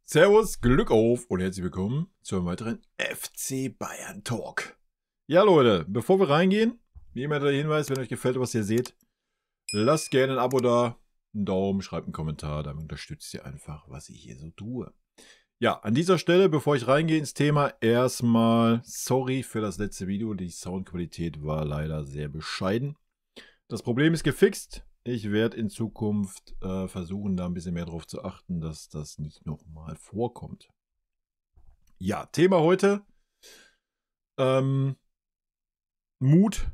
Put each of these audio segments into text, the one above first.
Servus, Glück auf und herzlich willkommen zu einem weiteren FC Bayern Talk. Ja Leute, bevor wir reingehen, wie immer der Hinweis, wenn euch gefällt, was ihr seht, lasst gerne ein Abo da, einen Daumen, schreibt einen Kommentar, damit unterstützt ihr einfach, was ich hier so tue. Ja, an dieser Stelle, bevor ich reingehe ins Thema, erstmal sorry für das letzte Video, die Soundqualität war leider sehr bescheiden. Das Problem ist gefixt. Ich werde in Zukunft versuchen, da ein bisschen mehr drauf zu achten, dass das nicht nochmal vorkommt. Ja, Thema heute. Mut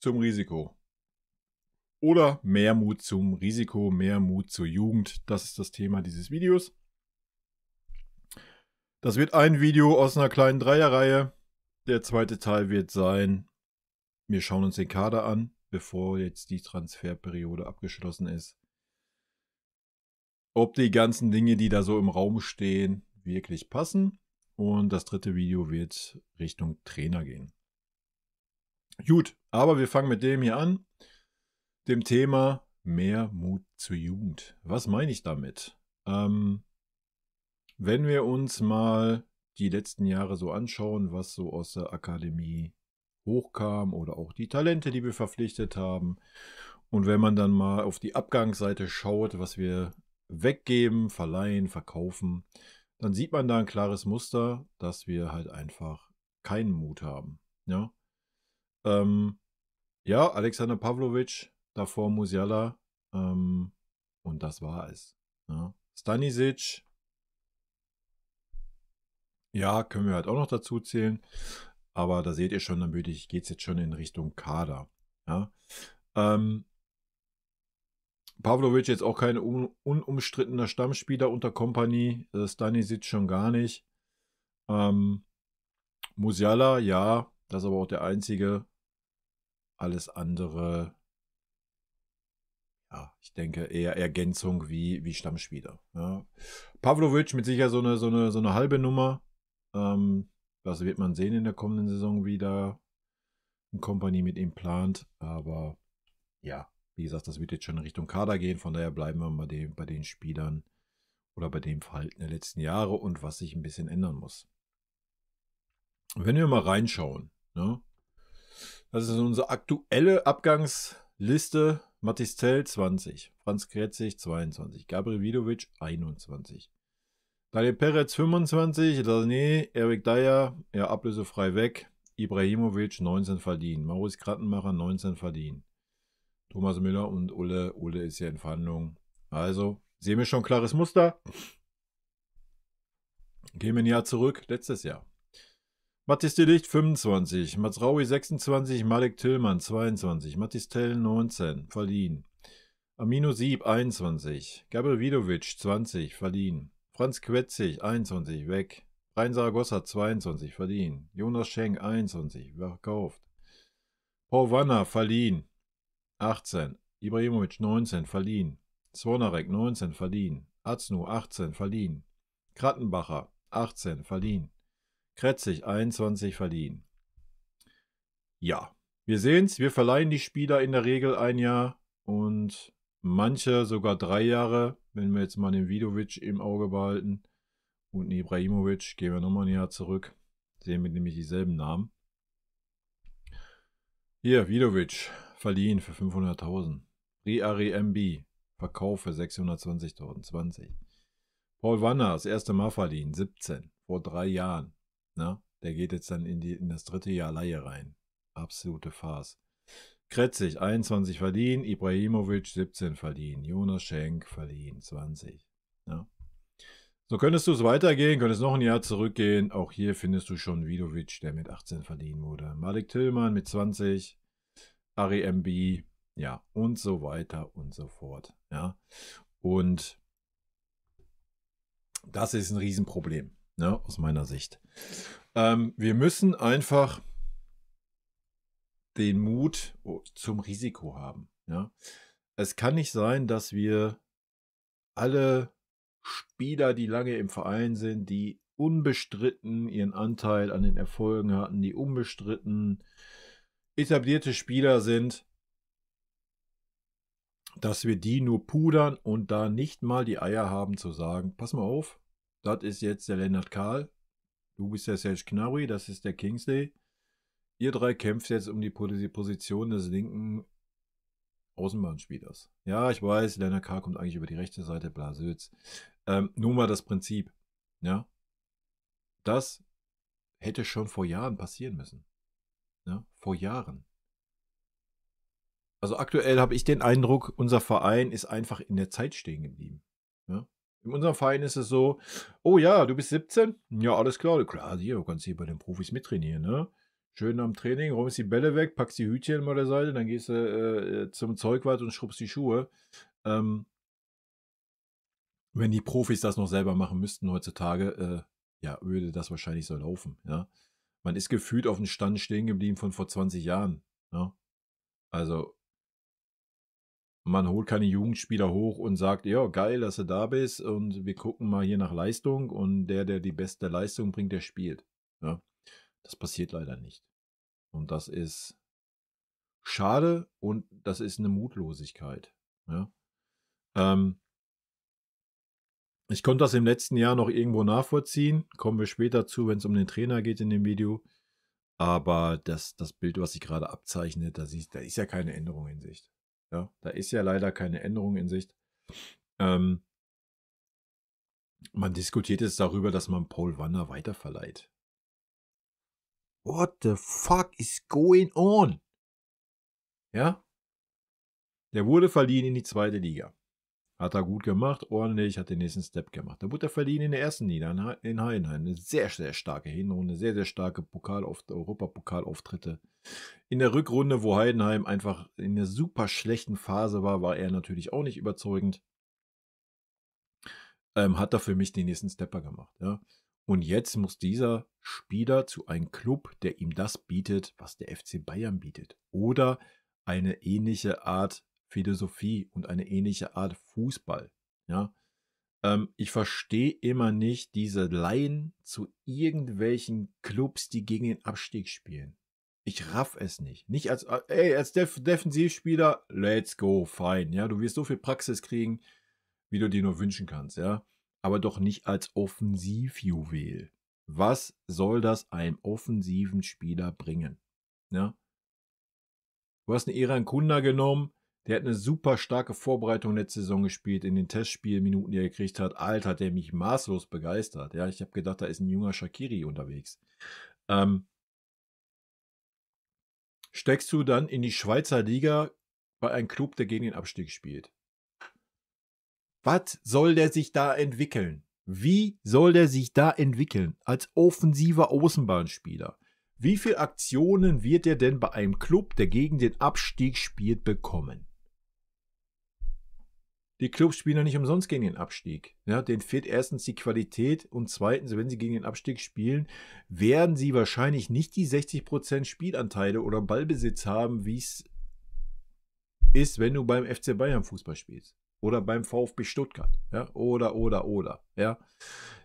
zum Risiko. Oder mehr Mut zum Risiko, mehr Mut zur Jugend. Das ist das Thema dieses Videos. Das wird ein Video aus einer kleinen Dreierreihe. Der zweite Teil wird sein, wir schauen uns den Kader an, bevor jetzt die Transferperiode abgeschlossen ist. Ob die ganzen Dinge, die da so im Raum stehen, wirklich passen. Und das dritte Video wird Richtung Trainer gehen. Gut, aber wir fangen mit dem hier an. Dem Thema mehr Mut zur Jugend. Was meine ich damit? Wenn wir uns mal die letzten Jahre so anschauen, was so aus der Akademie hochkam oder auch die Talente, die wir verpflichtet haben. Und wenn man dann mal auf die Abgangsseite schaut, was wir weggeben, verleihen, verkaufen, dann sieht man da ein klares Muster, dass wir halt einfach keinen Mut haben. Ja, ja, Alexander Pavlovic, davor Musiala, und das war es. Ja. Stanisic, ja, können wir halt auch noch dazu zählen. Aber da seht ihr schon, dann geht es jetzt schon in Richtung Kader. Ja. Pavlovic jetzt auch kein unumstrittener Stammspieler unter Kompany. Stanisic schon gar nicht. Musiala, ja, das ist aber auch der einzige. Alles andere, ja, ich denke eher Ergänzung wie Stammspieler. Ja. Pavlovic mit sicher so eine halbe Nummer. Das wird man sehen in der kommenden Saison, wie da ein Kompany mit ihm plant. Aber ja, wie gesagt, das wird jetzt schon in Richtung Kader gehen. Von daher bleiben wir bei den Spielern oder bei dem Verhalten der letzten Jahre und was sich ein bisschen ändern muss. Wenn wir mal reinschauen, ne? Das ist unsere aktuelle Abgangsliste. Mathis Tell 20, Franz Kretzig 22, Gabriel Vidovic 21. Daniel Peretz 25, Dané, Erik Dyer, ja, ablösefrei weg. Ibrahimovic 19 verliehen. Maurice Krattenmacher 19 verliehen. Thomas Müller und Ulle ist ja in Verhandlung. Also, sehen wir schon ein klares Muster. Gehen wir ein Jahr zurück, letztes Jahr. Mathis de Ligt 25, Mats Raui 26, Malik Tillmann 22, Mathis Tell 19, verliehen. Amino Sieb 21, Gabriel Vidovic 20, verliehen. Franz Quetzig 21, weg. Rein Saragossa 22, verliehen. Jonas Schenk 21, verkauft. Paul Wanner, verliehen. 18, Ibrahimovic 19, verliehen. Zvonarek 19, verliehen. Aznu 18, verliehen. Krattenbacher 18, verliehen. Kretzig 21, verliehen. Ja, wir sehen es, wir verleihen die Spieler in der Regel ein Jahr und manche sogar 3 Jahre, wenn wir jetzt mal den Vidovic im Auge behalten und den Ibrahimovic, gehen wir nochmal ein Jahr zurück, sehen wir nämlich dieselben Namen. Hier, Vidovic, verliehen für 500.000. Riari MB, Verkauf für 620.000, 20. Paul Wanner, das erste Mal verliehen, 17, vor 3 Jahren. Na, der geht jetzt dann in das dritte Jahr Leihe rein. Absolute Farce. Kretzig, 21 verliehen. Ibrahimovic, 17 verliehen. Jonas Schenk, verliehen, 20. Ja. So könntest du es weitergehen, könntest noch ein Jahr zurückgehen. Auch hier findest du schon Vidovic, der mit 18 verliehen wurde. Malik Tillmann mit 20. Ari MB, ja, und so weiter und so fort. Ja. Und das ist ein Riesenproblem. Ja, aus meiner Sicht. Wir müssen einfach den Mut zum Risiko haben. Ja? Es kann nicht sein, dass wir alle Spieler, die lange im Verein sind, die unbestritten ihren Anteil an den Erfolgen hatten, die unbestritten etablierte Spieler sind, dass wir die nur pudern und da nicht mal die Eier haben zu sagen, pass mal auf, Das ist jetzt der Lennart Kahl. Du bist der Serge Gnabry, das ist der Kingsley. Ihr drei kämpft jetzt um die Position des linken Außenbahnspielers. Ja, ich weiß, Lennart Kahl kommt eigentlich über die rechte Seite, Blasötz. Nur mal das Prinzip. Ja, das hätte schon vor Jahren passieren müssen. Ja, vor Jahren. Also aktuell habe ich den Eindruck, unser Verein ist einfach in der Zeit stehen geblieben. Ja? In unserem Verein ist es so, oh ja, du bist 17? Ja, alles klar. Klar, hier, du kannst hier bei den Profis mittrainieren. Ne? Schön am Training, räumst die Bälle weg, packst die Hütchen bei der Seite, dann gehst du zum Zeugwart und schrubbst die Schuhe. Wenn die Profis das noch selber machen müssten heutzutage, ja, würde das wahrscheinlich so laufen. Ja? Man ist gefühlt auf dem Stand stehen geblieben von vor 20 Jahren. Ja? Also, man holt keine Jugendspieler hoch und sagt, ja, geil, dass du da bist und wir gucken mal hier nach Leistung und der die beste Leistung bringt, der spielt. Ja, das passiert leider nicht. Und das ist schade und das ist eine Mutlosigkeit. Ja. Ich konnte das im letzten Jahr noch irgendwo nachvollziehen. Kommen wir später zu, wenn es um den Trainer geht in dem Video. Aber das Bild, was sich gerade abzeichnet, da ist ja keine Änderung in Sicht. Ja, da ist ja leider keine Änderung in Sicht. Man diskutiert jetzt darüber, dass man Paul Wanner weiterverleiht. What the fuck is going on? Ja? Der wurde verliehen in die zweite Liga. Hat er gut gemacht, ordentlich, hat den nächsten Step gemacht. Da wurde er verliehen in der ersten Liga in Heidenheim. Eine sehr, sehr starke Hinrunde, sehr, sehr starke Europapokalauftritte. In der Rückrunde, wo Heidenheim einfach in einer super schlechten Phase war, war er natürlich auch nicht überzeugend. Hat er für mich den nächsten Stepper gemacht. Ja? Und jetzt muss dieser Spieler zu einem Club, der ihm das bietet, was der FC Bayern bietet. Oder eine ähnliche Art Philosophie und eine ähnliche Art Fußball. Ja? Ich verstehe immer nicht diese Laien zu irgendwelchen Clubs, die gegen den Abstieg spielen. Ich raff es nicht. Nicht als Defensivspieler, let's go, fein. Ja, du wirst so viel Praxis kriegen, wie du dir nur wünschen kannst, ja. Aber doch nicht als Offensivjuwel. Was soll das einem offensiven Spieler bringen? Ja? Du hast einen Eran Kunda genommen, der hat eine super starke Vorbereitung letzte Saison gespielt, in den Testspielminuten, die er gekriegt hat. Alter, hat der mich maßlos begeistert. Ja, ich habe gedacht, da ist ein junger Shaqiri unterwegs. Steckst du dann in die Schweizer Liga bei einem Club, der gegen den Abstieg spielt? Was soll der sich da entwickeln? Wie soll der sich da entwickeln als offensiver Außenbahnspieler? Wie viele Aktionen wird er denn bei einem Club, der gegen den Abstieg spielt, bekommen? Die Clubs spielen ja nicht umsonst gegen den Abstieg. Ja, denen fehlt erstens die Qualität und zweitens, wenn sie gegen den Abstieg spielen, werden sie wahrscheinlich nicht die 60% Spielanteile oder Ballbesitz haben, wie es ist, wenn du beim FC Bayern Fußball spielst. Oder beim VfB Stuttgart. Ja? Oder. Ja?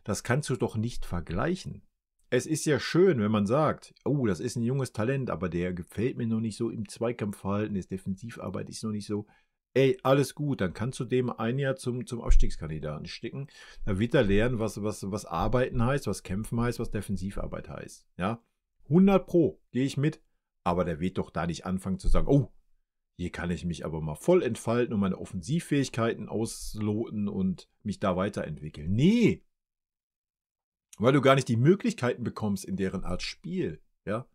Das kannst du doch nicht vergleichen. Es ist ja schön, wenn man sagt, oh, das ist ein junges Talent, aber der gefällt mir noch nicht so im Zweikampfverhalten, das Defensivarbeit ist noch nicht so. Ey, alles gut, dann kannst du dem ein Jahr zum Abstiegskandidaten sticken. Da wird er lernen, was Arbeiten heißt, was Kämpfen heißt, was Defensivarbeit heißt. Ja? 100 Pro, gehe ich mit. Aber der wird doch da nicht anfangen zu sagen, oh, hier kann ich mich aber mal voll entfalten und meine Offensivfähigkeiten ausloten und mich da weiterentwickeln. Nee, weil du gar nicht die Möglichkeiten bekommst in deren Art Spiel. Ja,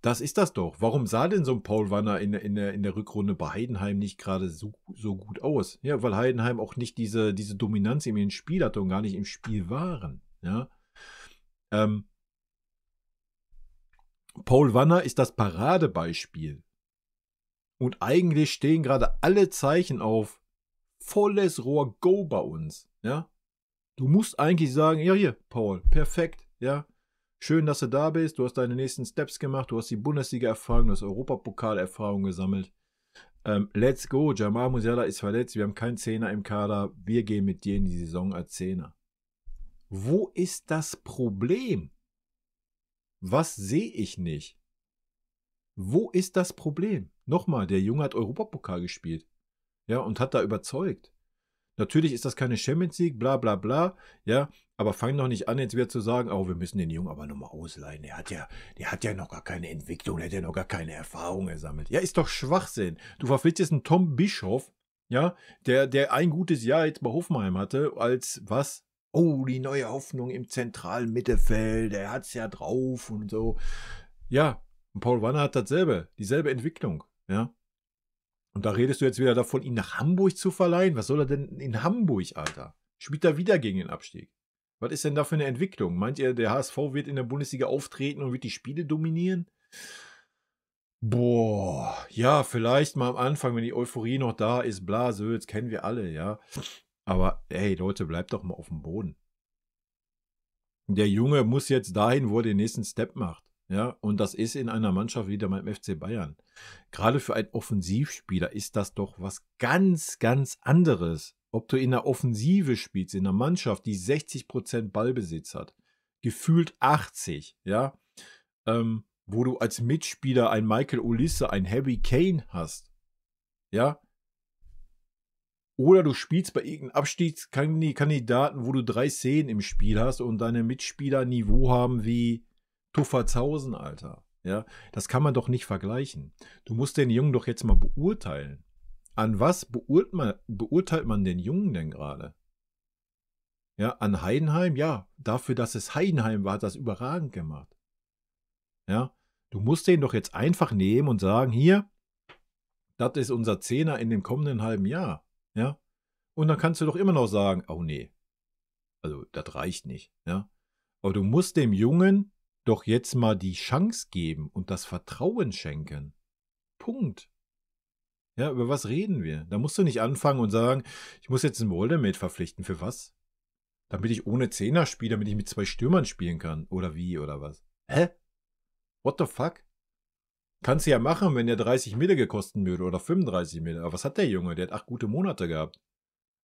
das ist das doch. Warum sah denn so ein Paul Wanner in der Rückrunde bei Heidenheim nicht gerade so gut aus? Ja, weil Heidenheim auch nicht diese Dominanz im Spiel hatte und gar nicht im Spiel waren. Ja, Paul Wanner ist das Paradebeispiel. Und eigentlich stehen gerade alle Zeichen auf volles Rohr Go bei uns. Ja? Du musst eigentlich sagen, ja hier, Paul, perfekt. Ja? Schön, dass du da bist. Du hast deine nächsten Steps gemacht. Du hast die Bundesliga-Erfahrung, du hast Europapokal-Erfahrung gesammelt. Let's go. Jamal Musiala ist verletzt. Wir haben keinen Zehner im Kader. Wir gehen mit dir in die Saison als Zehner. Wo ist das Problem? Was sehe ich nicht? Wo ist das Problem? Nochmal, der Junge hat Europapokal gespielt. Ja, und hat da überzeugt. Natürlich ist das keine Champions League, bla bla bla, ja, aber fang doch nicht an, jetzt wieder zu sagen, oh, wir müssen den Jungen aber nochmal ausleihen. Der hat ja noch gar keine Entwicklung, der hat ja noch gar keine Erfahrung gesammelt. Ja, ist doch Schwachsinn. Du verpflichtest einen Tom Bischoff, ja, der ein gutes Jahr jetzt bei Hoffenheim hatte, als was? Oh, die neue Hoffnung im zentralen Mittelfeld, der hat's ja drauf und so. Ja, und Paul Wanner hat dieselbe Entwicklung, ja. Und da redest du jetzt wieder davon, ihn nach Hamburg zu verleihen? Was soll er denn in Hamburg, Alter? Spielt er wieder gegen den Abstieg? Was ist denn da für eine Entwicklung? Meint ihr, der HSV wird in der Bundesliga auftreten und wird die Spiele dominieren? Boah, ja, vielleicht mal am Anfang, wenn die Euphorie noch da ist, bla, Sülz, kennen wir alle, ja. Aber, ey, Leute, bleibt doch mal auf dem Boden. Der Junge muss jetzt dahin, wo er den nächsten Step macht. Ja, und das ist in einer Mannschaft wie beim FC Bayern. Gerade für einen Offensivspieler ist das doch was ganz, ganz anderes. Ob du in der Offensive spielst, in einer Mannschaft, die 60% Ballbesitz hat, gefühlt 80, ja, wo du als Mitspieler einen Michael Olise, einen Harry Kane hast, ja, oder du spielst bei irgendeinem Abstiegskandidaten, wo du 3 Szenen im Spiel hast und deine Mitspieler Niveau haben wie Tuffertshausen, Alter. Ja, das kann man doch nicht vergleichen. Du musst den Jungen doch jetzt mal beurteilen. An was beurteilt man den Jungen denn gerade? Ja, an Heidenheim? Ja, dafür, dass es Heidenheim war, hat das überragend gemacht. Ja, du musst den doch jetzt einfach nehmen und sagen, hier, das ist unser Zehner in dem kommenden halben Jahr. Ja, und dann kannst du doch immer noch sagen, oh nee, also das reicht nicht. Ja, aber du musst dem Jungen doch jetzt mal die Chance geben und das Vertrauen schenken. Punkt. Ja, über was reden wir? Da musst du nicht anfangen und sagen, ich muss jetzt einen Moldemate verpflichten. Für was? Damit ich ohne Zehner spiele, damit ich mit 2 Stürmern spielen kann. Oder wie, oder was? Hä? What the fuck? Kannst du ja machen, wenn der 30 Mille gekostet würde oder 35 Mille. Aber was hat der Junge? Der hat 8 gute Monate gehabt.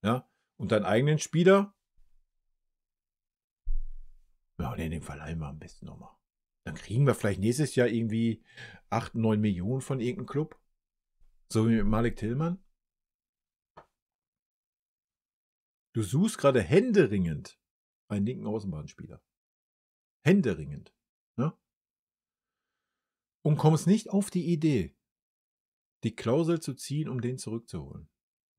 Ja? Und deinen eigenen Spieler? Ja, den verleihen wir am besten nochmal. Dann kriegen wir vielleicht nächstes Jahr irgendwie 8, 9 Millionen von irgendeinem Club. So wie mit Malik Tillmann. Du suchst gerade händeringend einen linken Außenbahnspieler. Händeringend. Ne? Und kommst nicht auf die Idee, die Klausel zu ziehen, um den zurückzuholen.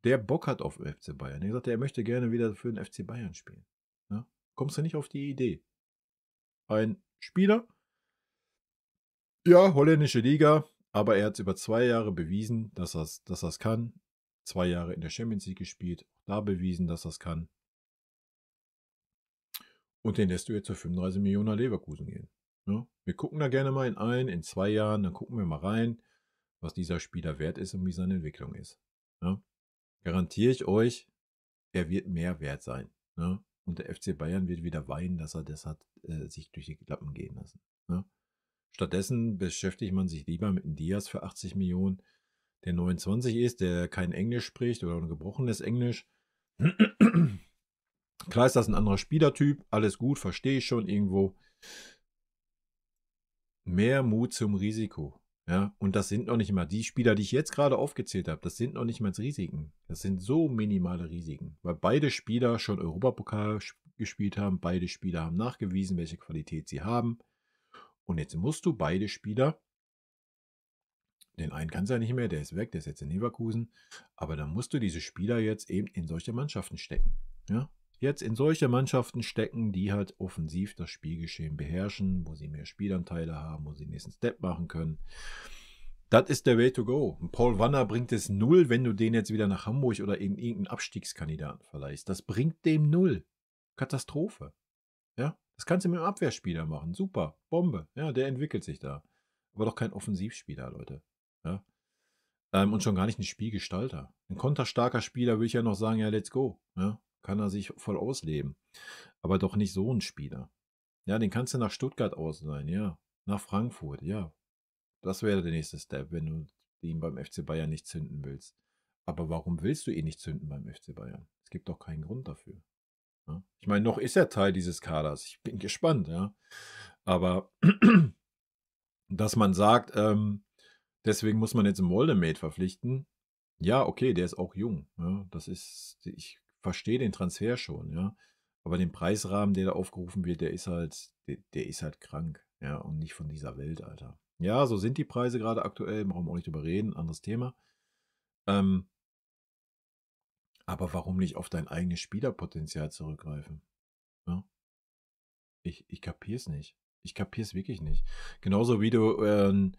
Der Bock hat auf FC Bayern. Der sagt, er möchte gerne wieder für den FC Bayern spielen. Ne? Kommst du nicht auf die Idee. Ein Spieler, ja, holländische Liga, aber er hat es über 2 Jahre bewiesen, dass er es kann. 2 Jahre in der Champions League gespielt, auch da bewiesen, dass er es kann. Und den lässt du jetzt für 35 Millionen nach Leverkusen gehen. Ja? Wir gucken da gerne mal in 2 Jahren, dann gucken wir mal rein, was dieser Spieler wert ist und wie seine Entwicklung ist. Ja? Garantiere ich euch, er wird mehr wert sein. Ja? Und der FC Bayern wird wieder weinen, dass er das hat sich durch die Klappen gehen lassen. Ja? Stattdessen beschäftigt man sich lieber mit einem Diaz für 80 Millionen, der 29 ist, der kein Englisch spricht oder ein gebrochenes Englisch. Klar ist das ein anderer Spielertyp, alles gut, verstehe ich schon irgendwo. Mehr Mut zum Risiko. Ja, und das sind noch nicht mal die Spieler, die ich jetzt gerade aufgezählt habe. Das sind noch nicht mal Risiken. Das sind so minimale Risiken, weil beide Spieler schon Europapokal gespielt haben. Beide Spieler haben nachgewiesen, welche Qualität sie haben. Und jetzt musst du beide Spieler, den einen kannst du ja nicht mehr, der ist weg, der ist jetzt in Leverkusen, aber dann musst du diese Spieler jetzt eben in solche Mannschaften stecken. Ja, jetzt in solche Mannschaften stecken, die halt offensiv das Spielgeschehen beherrschen, wo sie mehr Spielanteile haben, wo sie den nächsten Step machen können. Das ist der Way to go. Und Paul Wanner bringt es 0, wenn du den jetzt wieder nach Hamburg oder in irgendeinen Abstiegskandidaten verleihst. Das bringt dem 0. Katastrophe. Ja, das kannst du mit einem Abwehrspieler machen. Super, Bombe. Ja, der entwickelt sich da. Aber doch kein Offensivspieler, Leute. Ja. Und schon gar nicht ein Spielgestalter. Ein konterstarker Spieler würde ich ja noch sagen, ja, let's go. Ja, kann er sich voll ausleben. Aber doch nicht so ein Spieler. Ja, den kannst du nach Stuttgart ausleihen, ja. Nach Frankfurt, ja. Das wäre der nächste Step, wenn du ihn beim FC Bayern nicht zünden willst. Aber warum willst du ihn nicht zünden beim FC Bayern? Es gibt doch keinen Grund dafür. Ja? Ich meine, noch ist er Teil dieses Kaders. Ich bin gespannt, ja. Aber dass man sagt, deswegen muss man jetzt einen Moldemate verpflichten. Ja, okay, der ist auch jung. Ja, das ist, ich verstehe den Transfer schon, ja. Aber den Preisrahmen, der da aufgerufen wird, der ist halt krank, ja, und nicht von dieser Welt, Alter. Ja, so sind die Preise gerade aktuell, brauchen wir auch nicht drüber reden, anderes Thema. Aber warum nicht auf dein eigenes Spielerpotenzial zurückgreifen? Ja? Ich kapiere es nicht. Ich kapiere es wirklich nicht. Genauso wie du einen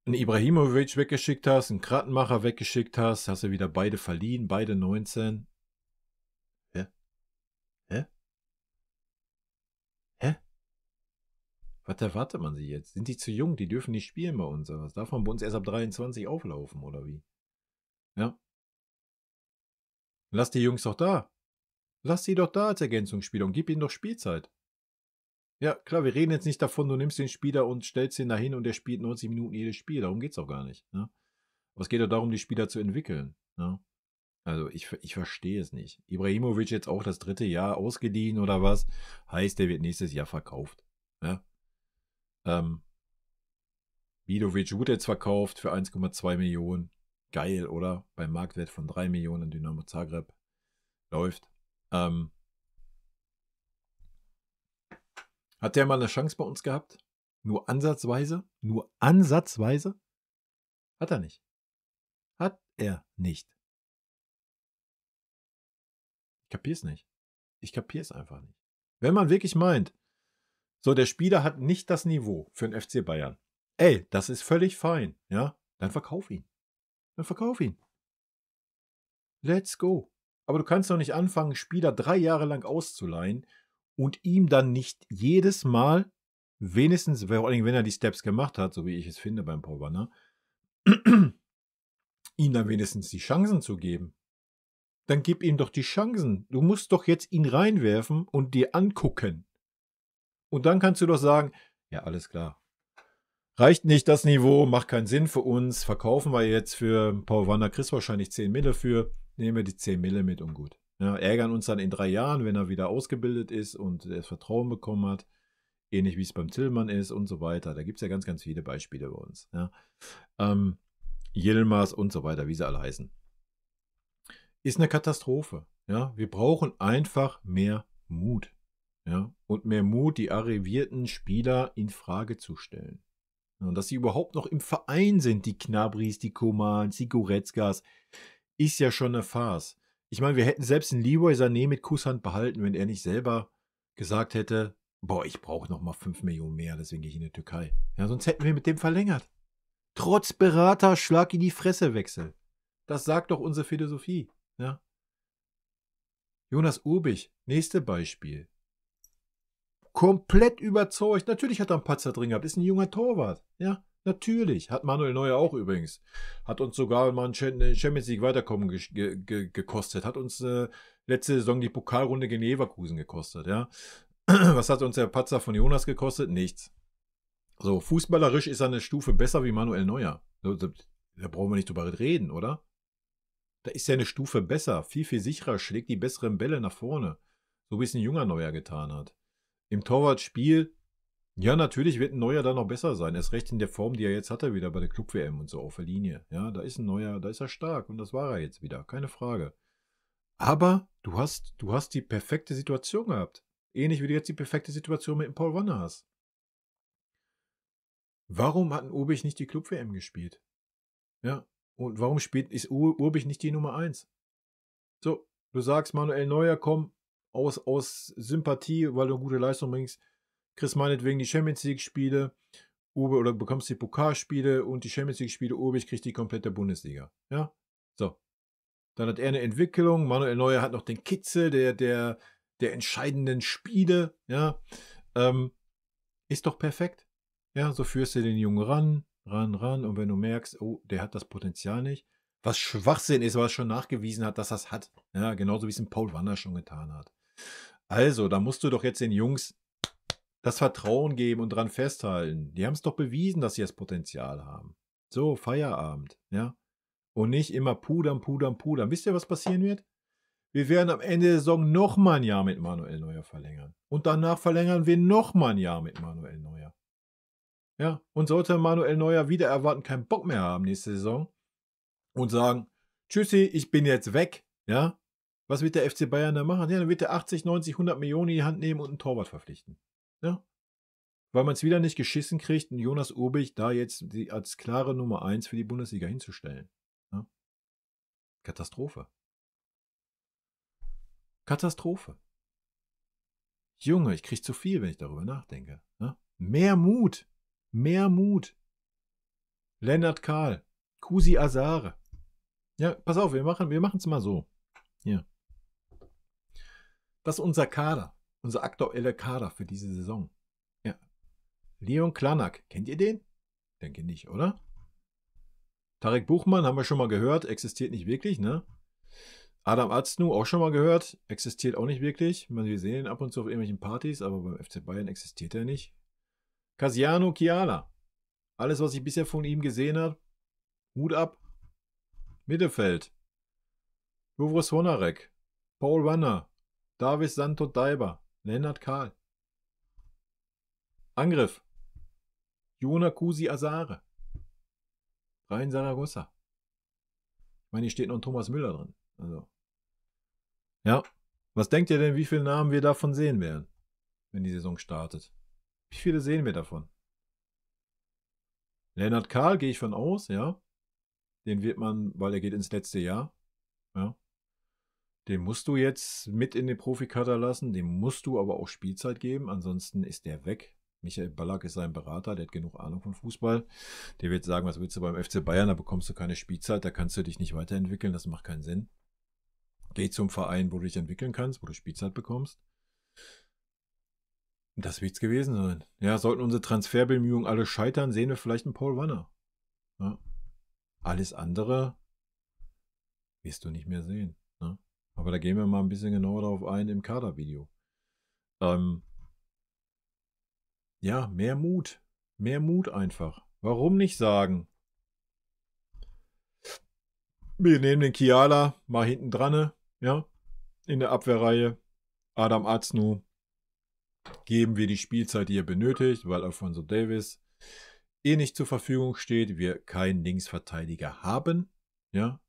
Ibrahimovic weggeschickt hast, einen Krattenmacher weggeschickt hast, hast du wieder beide verliehen, beide 19. Hä? Hä? Hä? Was erwartet man sie jetzt? Sind die zu jung? Die dürfen nicht spielen bei uns. Was darf man bei uns erst ab 23 auflaufen, oder wie? Ja. Lass die Jungs doch da. Lass sie doch da als Ergänzungsspieler und gib ihnen doch Spielzeit. Ja, klar, wir reden jetzt nicht davon, du nimmst den Spieler und stellst ihn dahin und der spielt 90 Minuten jedes Spiel. Darum geht es auch gar nicht. Ne? Aber es geht doch darum, die Spieler zu entwickeln. Ne? Also ich verstehe es nicht. Ibrahimovic jetzt auch das 3. Jahr ausgeliehen oder was? Heißt, der wird nächstes Jahr verkauft. Ja? Vidovic wurde jetzt verkauft für 1,2 Millionen. Geil, oder? Beim Marktwert von 3 Millionen in Dynamo Zagreb. Läuft. Hat der mal eine Chance bei uns gehabt? Nur ansatzweise? Nur ansatzweise? Hat er nicht. Hat er nicht. Ich kapier's nicht. Ich kapier's einfach nicht. Wenn man wirklich meint, so der Spieler hat nicht das Niveau für den FC Bayern. Ey, das ist völlig fein, ja? Dann verkauf ihn. Dann verkauf ihn. Let's go. Aber du kannst doch nicht anfangen, Spieler 3 Jahre lang auszuleihen und ihm dann nicht jedes Mal, wenigstens, vor allem wenn er die Steps gemacht hat, so wie ich es finde beim Paul Wanner, ihm dann wenigstens die Chancen zu geben. Dann gib ihm doch die Chancen. Du musst doch jetzt ihn reinwerfen und dir angucken. Und dann kannst du doch sagen, ja, alles klar. Reicht nicht das Niveau, macht keinen Sinn für uns, verkaufen wir jetzt für Paul Wanner, kriegst wahrscheinlich 10 Mille für, nehmen wir die 10 Mille mit und gut. Ja, ärgern uns dann in 3 Jahren, wenn er wieder ausgebildet ist und das Vertrauen bekommen hat, ähnlich wie es beim Tillmann ist und so weiter. Da gibt es ja ganz, ganz viele Beispiele bei uns. Ja. Yilmaz und so weiter, wie sie alle heißen. Ist eine Katastrophe. Ja. Wir brauchen einfach mehr Mut. Ja. Und mehr Mut, die arrivierten Spieler in Frage zu stellen. Und dass sie überhaupt noch im Verein sind, die Knabris, die Komans, die Goretzkas, ist ja schon eine Farce. Ich meine, wir hätten selbst einen Leroy Sané mit Kusshand behalten, wenn er nicht selber gesagt hätte, boah, ich brauche noch mal 5 Millionen mehr, deswegen gehe ich in die Türkei. Ja, sonst hätten wir mit dem verlängert. Trotz Berater, Schlag in die Fresse Wechsel. Das sagt doch unsere Philosophie. Ja. Jonas Urbich, nächste Beispiel. Komplett überzeugt. Natürlich hat er einen Patzer drin gehabt. Ist ein junger Torwart. Ja, natürlich. Hat Manuel Neuer auch übrigens. Hat uns sogar mal eine Champions League Weiterkommen gekostet. Hat uns letzte Saison die Pokalrunde gegen Leverkusen gekostet. Ja. Was hat uns der Patzer von Jonas gekostet? Nichts. So, fußballerisch ist er eine Stufe besser wie Manuel Neuer. Da brauchen wir nicht drüber reden, oder? Da ist er eine Stufe besser. Viel, viel sicherer. Schlägt die besseren Bälle nach vorne. So wie es ein junger Neuer getan hat. Im Torwartspiel, ja, natürlich wird ein Neuer da noch besser sein. Erst recht in der Form, die er jetzt hatte, wieder bei der Club-WM und so auf der Linie. Ja, da ist ein Neuer, da ist er stark und das war er jetzt wieder, keine Frage. Aber du hast die perfekte Situation gehabt. Ähnlich wie du jetzt die perfekte Situation mit dem Paul Wanner hast. Warum hat ein Urbich nicht die Club-WM gespielt? Ja, und warum ist Urbich nicht die Nummer 1? So, du sagst Manuel Neuer, komm, aus Sympathie, weil du eine gute Leistung bringst, kriegst meinetwegen die Champions League-Spiele, oder bekommst die Pokalspiele und die Champions League-Spiele, Urbich kriegt die komplette Bundesliga. Ja? So. Dann hat er eine Entwicklung, Manuel Neuer hat noch den Kitzel der entscheidenden Spiele, ja. Ist doch perfekt. Ja, so führst du den Jungen ran, und wenn du merkst, oh, der hat das Potenzial nicht, was Schwachsinn ist, was schon nachgewiesen hat, dass das hat. Ja, genauso wie es ein Paul Wanner schon getan hat. Also, da musst du doch jetzt den Jungs das Vertrauen geben und dran festhalten. Die haben es doch bewiesen, dass sie das Potenzial haben. So, Feierabend, ja. Und nicht immer pudern. Wisst ihr, was passieren wird? Wir werden am Ende der Saison nochmal ein Jahr mit Manuel Neuer verlängern. Und danach verlängern wir nochmal ein Jahr mit Manuel Neuer. Ja, und sollte Manuel Neuer wieder erwarten, keinen Bock mehr haben nächste Saison und sagen, tschüssi, ich bin jetzt weg, Ja? Was wird der FC Bayern da machen? Ja, dann wird der 80, 90, 100 Millionen in die Hand nehmen und einen Torwart verpflichten. Ja? Weil man es wieder nicht geschissen kriegt, einen Jonas Urbich da jetzt als klare Nummer 1 für die Bundesliga hinzustellen. Ja? Katastrophe. Katastrophe. Junge, ich kriege zu viel, wenn ich darüber nachdenke. Ja? Mehr Mut. Mehr Mut. Lennart Kahl. Kusi Asare. Ja, pass auf, wir machen es mal so. Hier. Das ist unser Kader. Unser aktueller Kader für diese Saison. Ja. Leon Klanak. Kennt ihr den? Denke nicht, oder? Tarek Buchmann haben wir schon mal gehört. Existiert nicht wirklich, ne? Adam Aznu auch schon mal gehört. Existiert auch nicht wirklich. Wir sehen ihn ab und zu auf irgendwelchen Partys, aber beim FC Bayern existiert er nicht. Casiano Chiala. Alles, was ich bisher von ihm gesehen habe, Hut ab. Mittelfeld. Lovros Honarek. Paul Wanner. Davis Santo Daiba. Lennart Kahl. Angriff. Jona Kusi Asare. Rhein Saragossa. Ich meine, hier steht noch ein Thomas Müller drin. Also. Ja. Was denkt ihr denn, wie viele Namen wir davon sehen werden, wenn die Saison startet? Wie viele sehen wir davon? Lennart Kahl gehe ich von aus, ja. Den wird man, weil er geht ins letzte Jahr. Ja. Den musst du jetzt mit in den Profikader lassen. Dem musst du aber auch Spielzeit geben. Ansonsten ist der weg. Michael Ballack ist sein Berater. Der hat genug Ahnung von Fußball. Der wird sagen, was willst du beim FC Bayern? Da bekommst du keine Spielzeit. Da kannst du dich nicht weiterentwickeln. Das macht keinen Sinn. Geh zum Verein, wo du dich entwickeln kannst, wo du Spielzeit bekommst. Das wird es gewesen sein. Ja, sollten unsere Transferbemühungen alle scheitern, sehen wir vielleicht einen Paul Wanner. Ja. Alles andere wirst du nicht mehr sehen. Ne? Aber da gehen wir mal ein bisschen genauer darauf ein im Kadervideo. Ja, mehr Mut. Mehr Mut einfach. Warum nicht sagen? Wir nehmen den Chiala mal hinten dran, ja, in der Abwehrreihe. Adam Aznu geben wir die Spielzeit, die er benötigt, weil Alphonso Davies nicht zur Verfügung steht. Wir keinen Linksverteidiger haben, ja.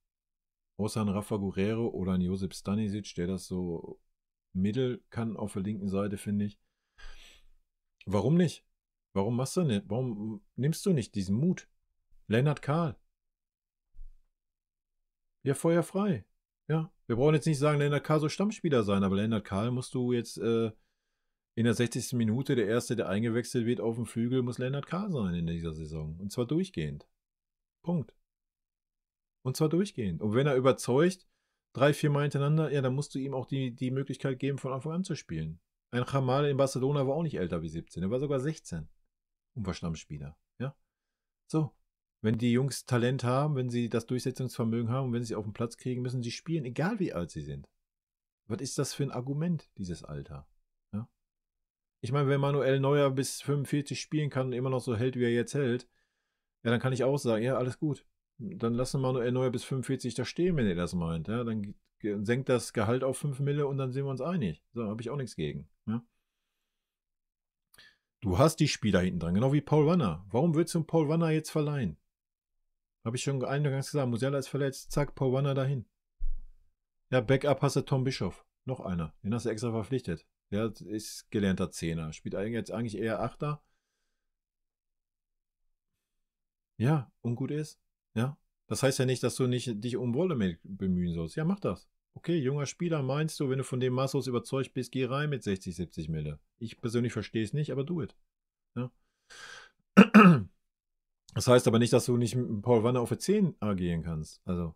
Außer ein Rafa Guerrero oder ein Josip Stanisic, der das so mittel kann auf der linken Seite, finde ich. Warum nicht? Warum machst du nicht? Warum nimmst du nicht diesen Mut? Lennart Kahl. Ja, Feuer frei. Ja, wir brauchen jetzt nicht sagen, Lennart Kahl soll Stammspieler sein, aber Lennart Kahl musst du jetzt in der 60. Minute, der Erste, der eingewechselt wird auf dem Flügel, muss Lennart Kahl sein in dieser Saison. Und zwar durchgehend. Punkt. Und zwar durchgehend. Und wenn er überzeugt, 3-4 Mal hintereinander, ja, dann musst du ihm auch die Möglichkeit geben, von Anfang an zu spielen. Ein Jamal in Barcelona war auch nicht älter wie 17, er war sogar 16. Und war Stammspieler. Ja? So. Wenn die Jungs Talent haben, wenn sie das Durchsetzungsvermögen haben und wenn sie auf den Platz kriegen, müssen sie spielen, egal wie alt sie sind. Was ist das für ein Argument, dieses Alter? Ja? Ich meine, wenn Manuel Neuer bis 45 spielen kann und immer noch so hält, wie er jetzt hält, ja, dann kann ich auch sagen, ja, alles gut. Dann lassen Manuel Neuer bis 45 da stehen, wenn er das meint. Ja, dann senkt das Gehalt auf 5 Mille und dann sind wir uns einig. So, habe ich auch nichts gegen. Ja? Du hast die Spieler hinten dran, genau wie Paul Wanner. Warum willst du Paul Wanner jetzt verleihen? Habe ich schon eingangs gesagt, Musiala ist verletzt, zack, Paul Wanner dahin. Ja, Backup hast du Tom Bischoff. Noch einer, den hast du extra verpflichtet. Der ist gelernter Zehner, spielt jetzt eigentlich eher Achter. Ja, ungut ist. Ja, das heißt ja nicht, dass du nicht dich um Wolle bemühen sollst. Ja, mach das. Okay, junger Spieler, meinst du, wenn du von dem maßlos überzeugt bist, geh rein mit 60, 70 Mille. Ich persönlich verstehe es nicht, aber do it. Ja. Das heißt aber nicht, dass du nicht mit Paul Wanner auf der 10 agieren kannst. Also,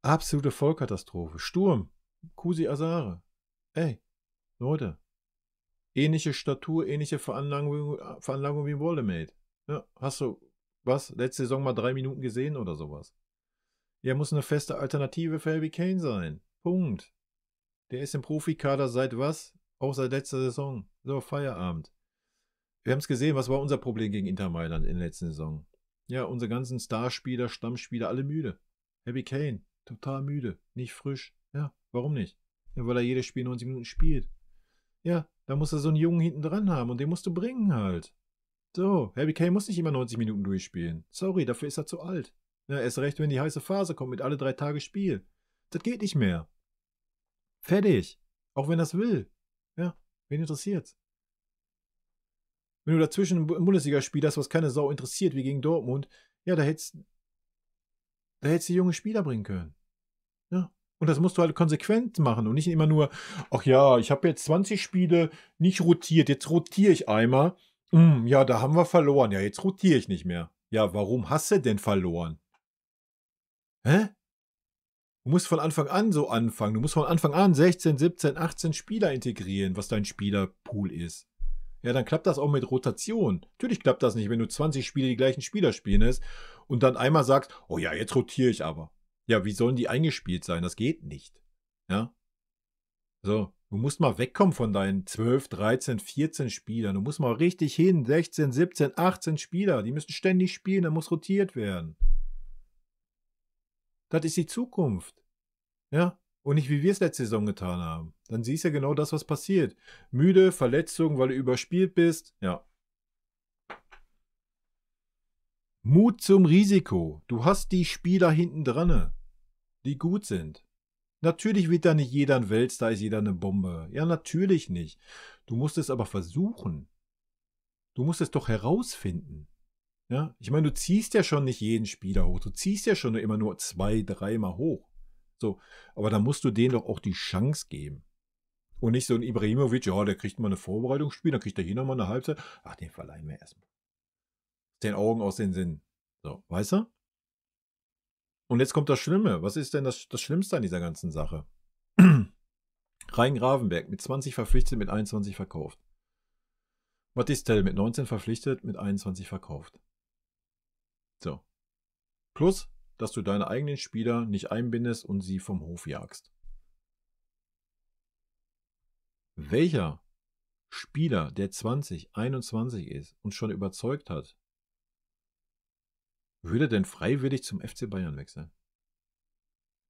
absolute Vollkatastrophe. Sturm. Kusi Asare. Ey, Leute. Ähnliche Statur, ähnliche Veranlagung wie Woldemade. Ja, hast du was? Letzte Saison mal 3 Minuten gesehen oder sowas? Er muss eine feste Alternative für Harry Kane sein. Punkt. Der ist im Profikader seit was? Auch seit letzter Saison. So, Feierabend. Wir haben es gesehen, was war unser Problem gegen Inter Mailand in der letzten Saison? Ja, unsere ganzen Starspieler, Stammspieler, alle müde. Harry Kane, total müde, nicht frisch. Ja, warum nicht? Ja, weil er jedes Spiel 90 Minuten spielt. Ja, da muss er so einen Jungen hinten dran haben und den musst du bringen halt. So, Harry Kane muss nicht immer 90 Minuten durchspielen. Sorry, dafür ist er zu alt. Ja, erst recht, wenn die heiße Phase kommt mit alle 3 Tage Spiel. Das geht nicht mehr. Fertig. Auch wenn das will. Ja, wen interessiert's? Wenn du dazwischen ein Bundesligaspiel hast, was keine Sau interessiert, wie gegen Dortmund, ja, da hättest du junge Spieler bringen können. Ja. Und das musst du halt konsequent machen und nicht immer nur, ach ja, ich habe jetzt 20 Spiele nicht rotiert, jetzt rotiere ich einmal. Ja, da haben wir verloren. Ja, jetzt rotiere ich nicht mehr. Ja, warum hast du denn verloren? Hä? Du musst von Anfang an so anfangen. Du musst von Anfang an 16, 17, 18 Spieler integrieren, was dein Spielerpool ist. Ja, dann klappt das auch mit Rotation. Natürlich klappt das nicht, wenn du 20 Spiele die gleichen Spieler spielen lässt und dann einmal sagst, oh ja, jetzt rotiere ich aber. Ja, wie sollen die eingespielt sein? Das geht nicht. Ja. So, du musst mal wegkommen von deinen 12, 13, 14 Spielern. Du musst mal richtig hin. 16, 17, 18 Spieler. Die müssen ständig spielen, da muss rotiert werden. Das ist die Zukunft. Ja. Und nicht, wie wir es letzte Saison getan haben. Dann siehst du ja genau das, was passiert. Müde, Verletzung, weil du überspielt bist. Ja. Mut zum Risiko. Du hast die Spieler hinten dran, die gut sind. Natürlich wird da nicht jeder ein Weltstar, ist jeder eine Bombe. Ja, natürlich nicht. Du musst es aber versuchen. Du musst es doch herausfinden. Ja, ich meine, du ziehst ja schon nicht jeden Spieler hoch. Du ziehst ja schon immer nur 2, 3 Mal hoch. So, aber da musst du denen doch auch die Chance geben. Und nicht so ein Ibrahimovic, ja, der kriegt mal eine Vorbereitungsspiel, dann kriegt er hier nochmal eine Halbzeit. Ach, den verleihen wir erstmal. Den Augen aus den Sinn. So, weißt du? Und jetzt kommt das Schlimme. Was ist denn das Schlimmste an dieser ganzen Sache? Rein Gravenberg mit 20 verpflichtet, mit 21 verkauft. Mathis Tell mit 19 verpflichtet, mit 21 verkauft. So. Plus, dass du deine eigenen Spieler nicht einbindest und sie vom Hof jagst. Welcher Spieler, der 20, 21 ist und schon überzeugt hat, würde denn freiwillig zum FC Bayern wechseln?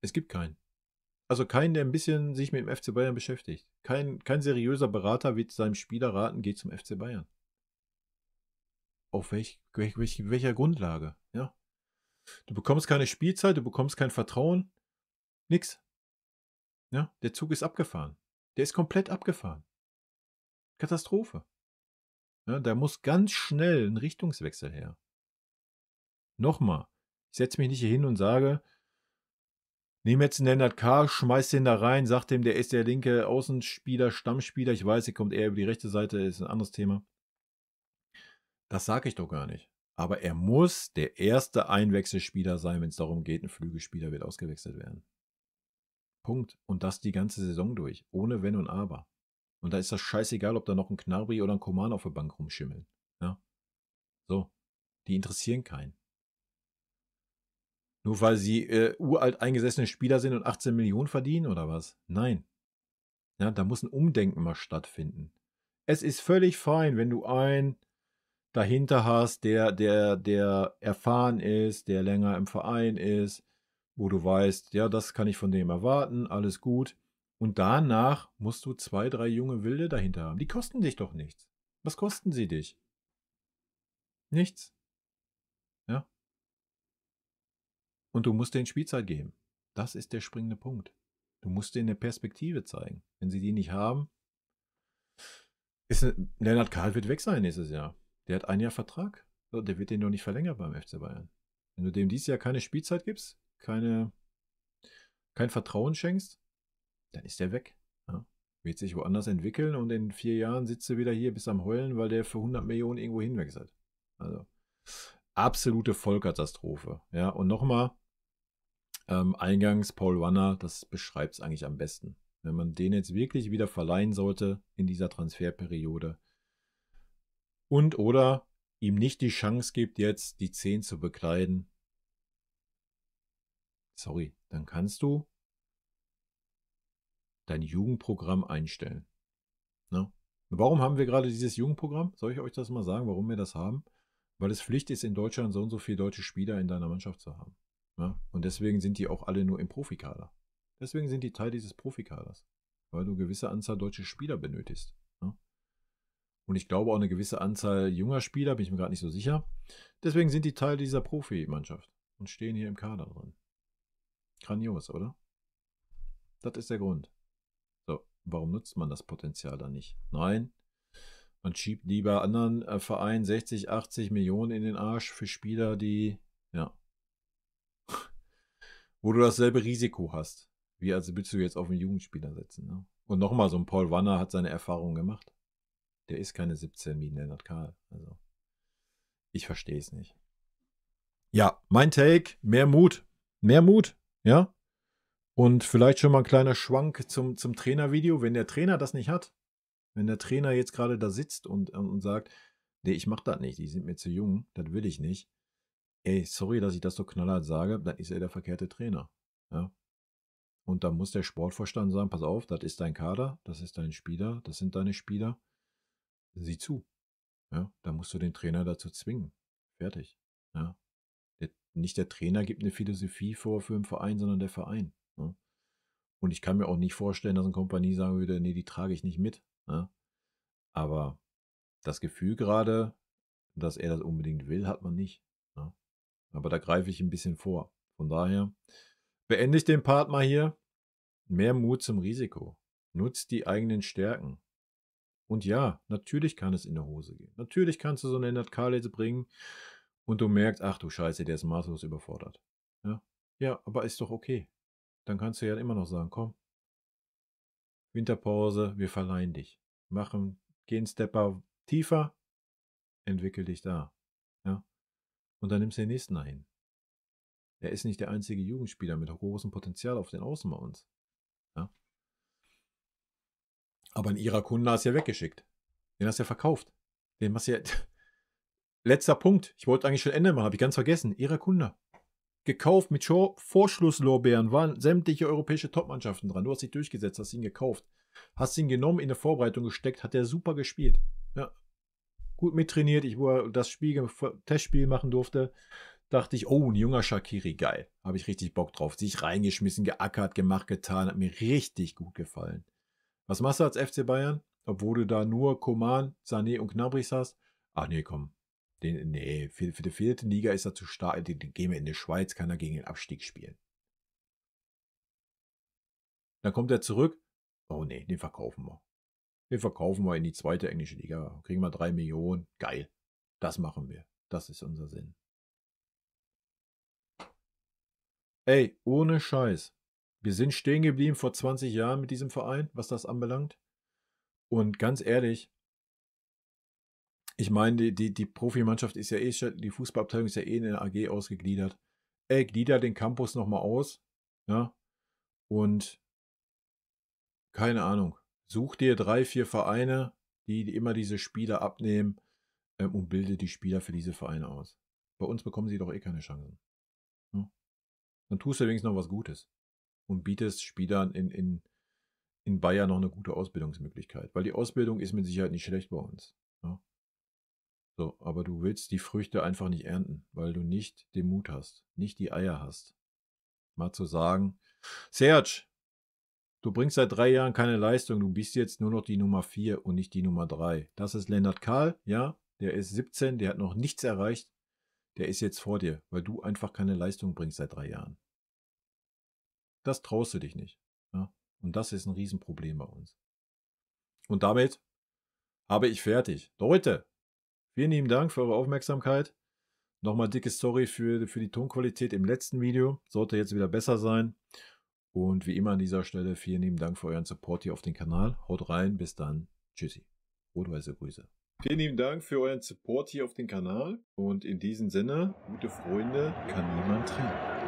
Es gibt keinen. Also keinen, der ein bisschen sich mit dem FC Bayern beschäftigt. Kein seriöser Berater wird seinem Spieler raten, geht zum FC Bayern. Auf welcher Grundlage? Ja. Du bekommst keine Spielzeit, du bekommst kein Vertrauen. Nix. Ja, der Zug ist abgefahren. Der ist komplett abgefahren. Katastrophe. Ja, da muss ganz schnell ein Richtungswechsel her. Nochmal, ich setze mich nicht hier hin und sage, nehme jetzt einen Lennart K., schmeiß den da rein, sag dem, der ist der linke Außenspieler, Stammspieler. Ich weiß, er kommt eher über die rechte Seite, ist ein anderes Thema. Das sage ich doch gar nicht. Aber er muss der erste Einwechselspieler sein, wenn es darum geht, ein Flügelspieler wird ausgewechselt werden. Punkt. Und das die ganze Saison durch. Ohne Wenn und Aber. Und da ist das scheißegal, ob da noch ein Gnabry oder ein Coman auf der Bank rumschimmeln. Ja? So. Die interessieren keinen. Nur weil sie uralt eingesessene Spieler sind und 18 Millionen verdienen oder was? Nein. Ja, da muss ein Umdenken mal stattfinden. Es ist völlig fein, wenn du einen dahinter hast, der erfahren ist, der länger im Verein ist, wo du weißt, ja, das kann ich von dem erwarten, alles gut. Und danach musst du 2, 3 junge Wilde dahinter haben. Die kosten dich doch nichts. Was kosten sie dich? Nichts. Ja. Und du musst denen Spielzeit geben. Das ist der springende Punkt. Du musst denen eine Perspektive zeigen. Wenn sie die nicht haben, Lennart Karl wird weg sein nächstes Jahr. Der hat 1 Jahr Vertrag. So, der wird den doch nicht verlängern beim FC Bayern. Wenn du dem dieses Jahr keine Spielzeit gibst, kein Vertrauen schenkst, dann ist der weg. Ja. Wird sich woanders entwickeln und in 4 Jahren sitzt du wieder hier bis am Heulen, weil der für 100 Millionen irgendwo hinwechselt. Also absolute Vollkatastrophe. Ja, und nochmal, eingangs Paul Wanner, das beschreibt es eigentlich am besten. Wenn man den jetzt wirklich wieder verleihen sollte in dieser Transferperiode und oder ihm nicht die Chance gibt, jetzt die 10 zu bekleiden, sorry, dann kannst du dein Jugendprogramm einstellen. Ne? Warum haben wir gerade dieses Jugendprogramm? Soll ich euch das mal sagen, warum wir das haben? Weil es Pflicht ist, in Deutschland so und so viele deutsche Spieler in deiner Mannschaft zu haben. Ne? Und deswegen sind die auch alle nur im Profikader. Deswegen sind die Teil dieses Profikaders. Weil du eine gewisse Anzahl deutsche Spieler benötigst. Ne? Und ich glaube auch eine gewisse Anzahl junger Spieler, bin ich mir gerade nicht so sicher. Deswegen sind die Teil dieser Profimannschaft und stehen hier im Kader drin. Grandios, oder? Das ist der Grund. So, warum nutzt man das Potenzial dann nicht? Nein, man schiebt lieber anderen Vereinen 60, 80 Millionen in den Arsch für Spieler, die, ja, wo du dasselbe Risiko hast, wie als würdest du jetzt auf einen Jugendspieler setzen. Ne? Und nochmal, so ein Paul Wanner hat seine Erfahrungen gemacht. Der ist keine 17 wie Lennart Kahl. Also, ich verstehe es nicht. Ja, mein Take, mehr Mut. Mehr Mut, ja. Und vielleicht schon mal ein kleiner Schwank zum Trainervideo. Wenn der Trainer das nicht hat, wenn der Trainer jetzt gerade da sitzt und sagt, nee, ich mach das nicht, die sind mir zu jung, das will ich nicht. Ey, sorry, dass ich das so knallhart sage, dann ist er der verkehrte Trainer. Ja. Und da muss der Sportvorstand sagen, pass auf, das ist dein Kader, das ist dein Spieler, das sind deine Spieler. Sieh zu. Ja, da musst du den Trainer dazu zwingen. Fertig. Ja. Nicht der Trainer gibt eine Philosophie vor für den Verein, sondern der Verein. Ja. Und ich kann mir auch nicht vorstellen, dass eine Kompanie sagen würde, nee, die trage ich nicht mit. Ja. Aber das Gefühl gerade, dass er das unbedingt will, hat man nicht. Ja. Aber da greife ich ein bisschen vor. Von daher beende ich den Part mal hier. Mehr Mut zum Risiko. Nutzt die eigenen Stärken. Und ja, natürlich kann es in der Hose gehen. Natürlich kannst du so einen Lennart Kahl jetzt bringen und du merkst, ach du Scheiße, der ist maßlos überfordert. Ja, ja, aber ist doch okay. Dann kannst du ja immer noch sagen, komm, Winterpause, wir verleihen dich. Geh einen Stepper tiefer, entwickel dich da. Ja, und dann nimmst du den nächsten dahin. Er ist nicht der einzige Jugendspieler mit großem Potenzial auf den Außen bei uns. Ja. Aber in ihrer Kunde hast du ja weggeschickt. Den hast du ja verkauft. Den machst du ja. Letzter Punkt. Ich wollte eigentlich schon Ende machen, habe ich ganz vergessen. Ihrer Kunde. Gekauft mit Vorschlusslorbeeren, waren sämtliche europäische Topmannschaften dran. Du hast dich durchgesetzt, hast ihn gekauft. Hast ihn genommen, in eine Vorbereitung gesteckt, hat der super gespielt. Ja. Gut mittrainiert. Ich, wo er das Testspiel machen durfte, dachte ich, oh, ein junger Shaqiri, geil. Habe ich richtig Bock drauf. Sich reingeschmissen, geackert, gemacht, getan. Hat mir richtig gut gefallen. Was machst du als FC Bayern? Obwohl du da nur Coman, Sané und Gnabry hast? Ach nee, komm. Nee, für die 4. Liga ist er zu stark. Den gehen wir in die Schweiz, kann er gegen den Abstieg spielen. Dann kommt er zurück. Oh nee, den verkaufen wir. Den verkaufen wir in die 2. englische Liga. Kriegen wir 3 Millionen. Geil. Das machen wir. Das ist unser Sinn. Ey, ohne Scheiß. Wir sind stehen geblieben vor 20 Jahren mit diesem Verein, was das anbelangt. Und ganz ehrlich, ich meine, die Profimannschaft ist ja eh, die Fußballabteilung ist ja eh in der AG ausgegliedert. Ey, glieder den Campus nochmal aus. Ja. Und keine Ahnung. Such dir 3, 4 Vereine, die immer diese Spieler abnehmen und bilde die Spieler für diese Vereine aus. Bei uns bekommen sie doch eh keine Chancen. Ja. Dann tust du wenigstens noch was Gutes. Und bietest Spielern in Bayern noch eine gute Ausbildungsmöglichkeit. Weil die Ausbildung ist mit Sicherheit nicht schlecht bei uns. Ja. So, aber du willst die Früchte einfach nicht ernten, weil du nicht den Mut hast, nicht die Eier hast. Mal zu sagen, Serge, du bringst seit 3 Jahren keine Leistung, du bist jetzt nur noch die Nummer 4 und nicht die Nummer 3. Das ist Lennart Kahl, ja, der ist 17, der hat noch nichts erreicht, der ist jetzt vor dir, weil du einfach keine Leistung bringst seit 3 Jahren. Das traust du dich nicht. Ja? Und das ist ein Riesenproblem bei uns. Und damit habe ich fertig. Leute, vielen lieben Dank für eure Aufmerksamkeit. Nochmal dicke Sorry für die Tonqualität im letzten Video. Sollte jetzt wieder besser sein. Und wie immer an dieser Stelle vielen lieben Dank für euren Support hier auf den Kanal. Haut rein, bis dann. Tschüssi. Rot-weiße Grüße. Vielen lieben Dank für euren Support hier auf den Kanal. Und in diesem Sinne, gute Freunde kann niemand trennen.